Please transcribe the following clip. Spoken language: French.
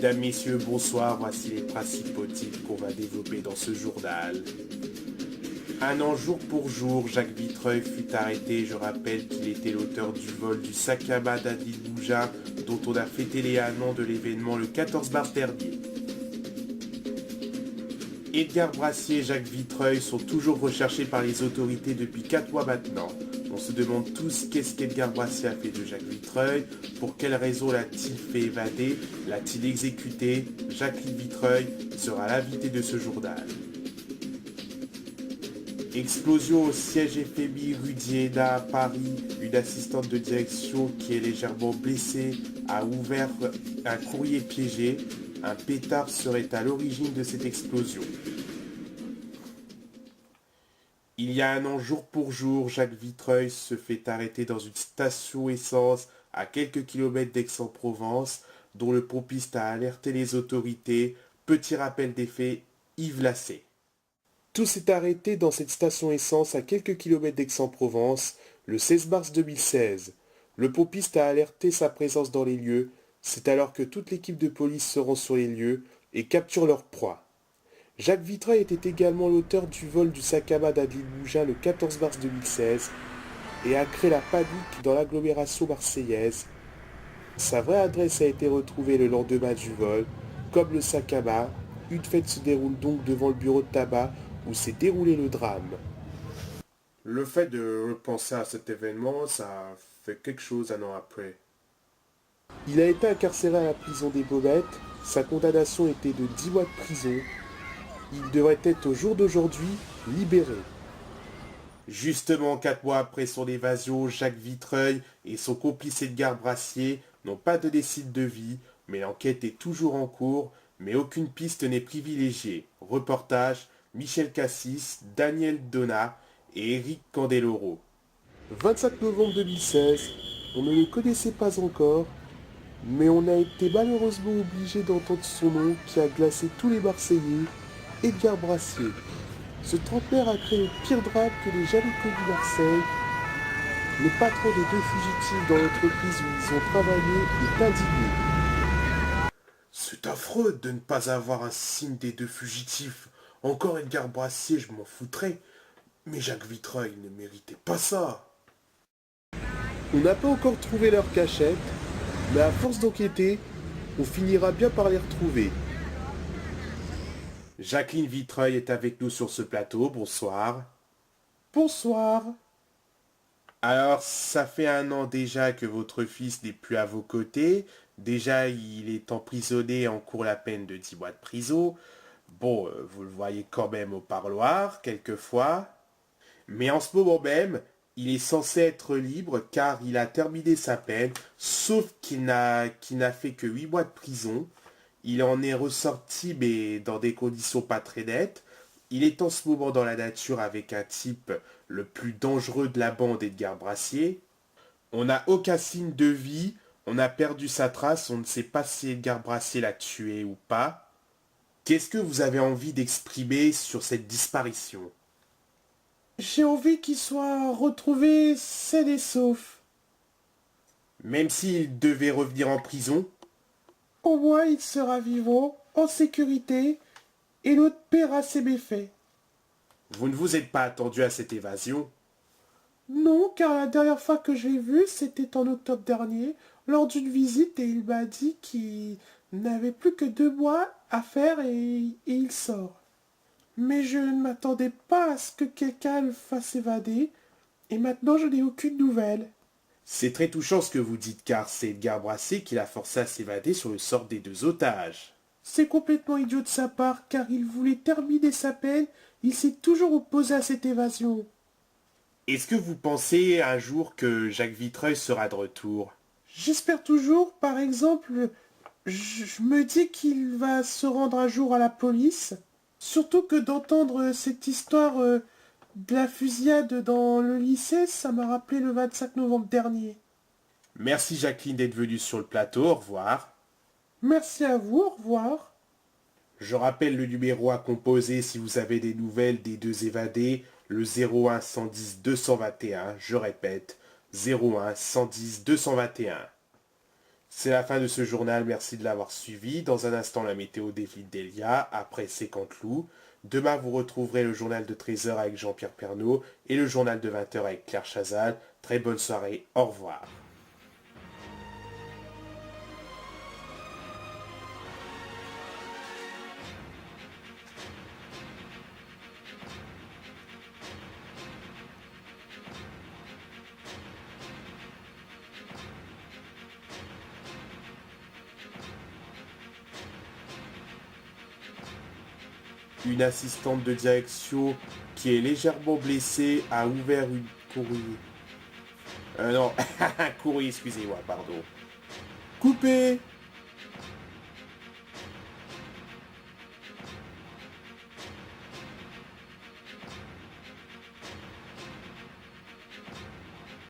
Mesdames, Messieurs, bonsoir, voici les principaux titres qu'on va développer dans ce journal. Un an jour pour jour, Jacques Vitreuil fut arrêté. Je rappelle qu'il était l'auteur du vol du sac à main d'Adil Bouja, dont on a fêté les 1 an de l'événement le 14 mars dernier. Edgar Brassier et Jacques Vitreuil sont toujours recherchés par les autorités depuis 4 mois maintenant. On se demande tous qu'est-ce qu'Edgar Brassier a fait de Jacques Vitreuil, pour quelle raison l'a-t-il fait évader, l'a-t-il exécuté. Jacqueline Vitreuil sera l'invitée de ce journal. Explosion au siège FMI rue d'Iéna à Paris. Une assistante de direction qui est légèrement blessée a ouvert un courrier piégé. Un pétard serait à l'origine de cette explosion. Il y a 1 an jour pour jour, Jacques Vitreuil se fait arrêter dans une station essence à quelques kilomètres d'Aix-en-Provence, dont le pompiste a alerté les autorités. Petit rappel des faits, Yves Lassay. Tout s'est arrêté dans cette station essence à quelques kilomètres d'Aix-en-Provence, le 16 mars 2016. Le pompiste a alerté sa présence dans les lieux. C'est alors que toute l'équipe de police se rend sur les lieux et capture leur proie. Jacques Vitreuil était également l'auteur du vol du sac à main d'Adil Bouja le 14 mars 2016 et a créé la panique dans l'agglomération marseillaise. Sa vraie adresse a été retrouvée le lendemain du vol. Comme le sac à main, une fête se déroule donc devant le bureau de tabac où s'est déroulé le drame. Le fait de repenser à cet événement, ça fait quelque chose 1 an après. Il a été incarcéré à la prison des Baumettes. Sa condamnation était de 10 mois de prison. Il devrait être au jour d'aujourd'hui libéré. Justement, 4 mois après son évasion, Jacques Vitreuil et son complice Edgar Brassier n'ont pas donné signe de vie, mais l'enquête est toujours en cours, mais aucune piste n'est privilégiée. Reportage, Michel Cassis, Daniel Donat et Eric Candeloro. 25 novembre 2016, on ne le connaissait pas encore, mais on a été malheureusement obligé d'entendre son nom qui a glacé tous les Marseillais, Edgar Brassier. Ce trentenaire a créé le pire drame que n'ait jamais connu Marseille. Le patron des 2 fugitifs dans l'entreprise où ils ont travaillé est indigné. C'est affreux de ne pas avoir un signe des 2 fugitifs. Encore Edgar Brassier, je m'en foutrais. Mais Jacques Vitreuil ne méritait pas ça. On n'a pas encore trouvé leur cachette, mais à force d'enquêter, on finira bien par les retrouver. Jacqueline Vitreuil est avec nous sur ce plateau, bonsoir. Bonsoir. Alors, ça fait 1 an déjà que votre fils n'est plus à vos côtés. Déjà, il est emprisonné et encourt la peine de 10 mois de prison. Bon, vous le voyez quand même au parloir, quelquefois. Mais en ce moment même, il est censé être libre car il a terminé sa peine, sauf qu'il n'a fait que 8 mois de prison. Il en est ressorti, mais dans des conditions pas très nettes. Il est en ce moment dans la nature avec un type le plus dangereux de la bande, Edgar Brassier. On n'a aucun signe de vie, on a perdu sa trace, on ne sait pas si Edgar Brassier l'a tué ou pas. Qu'est-ce que vous avez envie d'exprimer sur cette disparition? J'ai envie qu'il soit retrouvé sain et sauf. Même s'il devait revenir en prison? Au moins il sera vivant, en sécurité, et l'autre paiera ses méfaits. Vous ne vous êtes pas attendu à cette évasion? Non, car la dernière fois que je l'ai vu, c'était en octobre dernier, lors d'une visite, et il m'a dit qu'il n'avait plus que 2 mois à faire et il sort. Mais je ne m'attendais pas à ce que quelqu'un le fasse évader, et maintenant je n'ai aucune nouvelle. C'est très touchant ce que vous dites, car c'est Edgar Brassier qui l'a forcé à s'évader sur le sort des 2 otages. C'est complètement idiot de sa part, car il voulait terminer sa peine, il s'est toujours opposé à cette évasion. Est-ce que vous pensez un jour que Jacques Vitreuil sera de retour? J'espère toujours, par exemple, je me dis qu'il va se rendre un jour à la police. Surtout que d'entendre cette histoire de la fusillade dans le lycée, ça m'a rappelé le 25 novembre dernier. Merci Jacqueline d'être venue sur le plateau, au revoir. Merci à vous, au revoir. Je rappelle le numéro à composer si vous avez des nouvelles des 2 évadés, le 01 110 221, je répète, 01 110 221. C'est la fin de ce journal, merci de l'avoir suivi. Dans un instant, la météo d'Evelyne Delia, après C'est Canteloup. Demain, vous retrouverez le journal de 13h avec Jean-Pierre Pernaut et le journal de 20h avec Claire Chazal. Très bonne soirée, au revoir. Une assistante de direction qui est légèrement blessée a ouvert une courrier. Non, un courrier, excusez-moi, pardon. Coupé.